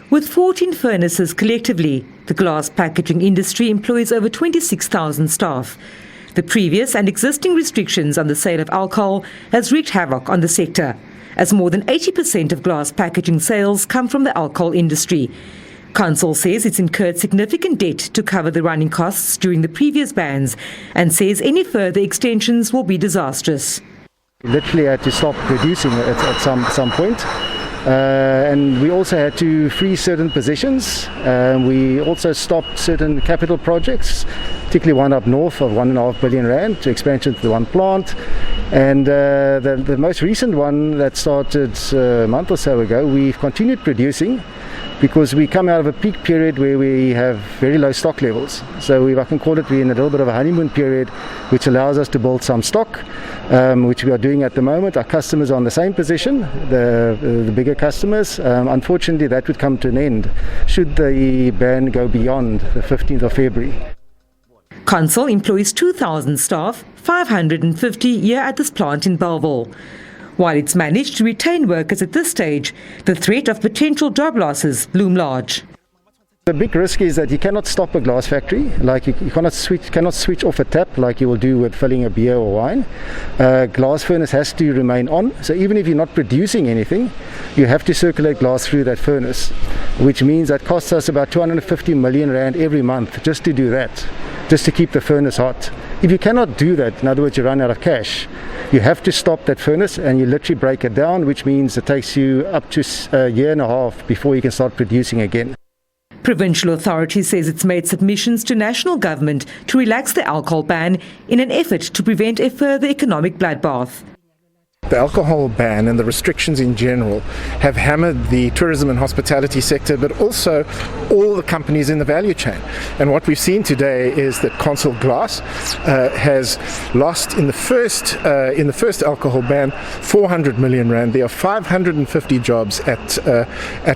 With 14 furnaces collectively, the glass packaging industry employs over 26,000 staff. The previous and existing restrictions on the sale of alcohol has wreaked havoc on the sector, as more than 80% of glass packaging sales come from the alcohol industry. Consol says it's incurred significant debt to cover the running costs during the previous bans and says any further extensions will be disastrous. We literally had to stop producing at some point. And we also had to freeze certain positions. We also stopped certain capital projects, particularly one up north of R1.5 billion to expansion to the one plant. And the most recent one that started a month or so ago, we've continued producing because we come out of a peak period where we have very low stock levels. So I can call it, we're in a little bit of a honeymoon period, which allows us to build some stock, which we are doing at the moment. Our customers are in the same position, the bigger customers. Unfortunately, that would come to an end should the ban go beyond the 15th of February. Consol employs 2,000 staff, 550 here at this plant in Bellville. While it's managed to retain workers at this stage, the threat of potential job losses loom large. The big risk is that you cannot stop a glass factory, like you cannot switch off a tap like you will do with filling a beer or wine. Glass furnace has to remain on, so even if you're not producing anything, you have to circulate glass through that furnace, which means that costs us about 250 million rand every month just to do that, just to keep the furnace hot. If you cannot do that, in other words, you run out of cash, you have to stop that furnace and you literally break it down, which means it takes you up to a year and a half before you can start producing again. Provincial authority says it's made submissions to national government to relax the alcohol ban in an effort to prevent a further economic bloodbath. The alcohol ban and the restrictions in general have hammered the tourism and hospitality sector, but also all the companies in the value chain. And what we've seen today is that Consol Glass has lost in the first alcohol ban 400 million rand. There are 550 jobs at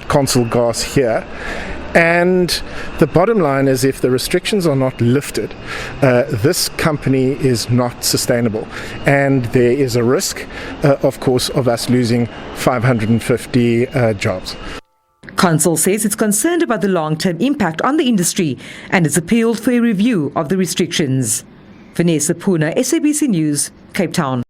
Consol Glass here. And the bottom line is, if the restrictions are not lifted, this company is not sustainable. And there is a risk, of course, of us losing 550 jobs. Consol says it's concerned about the long-term impact on the industry and has appealed for a review of the restrictions. Vanessa Puna, SABC News, Cape Town.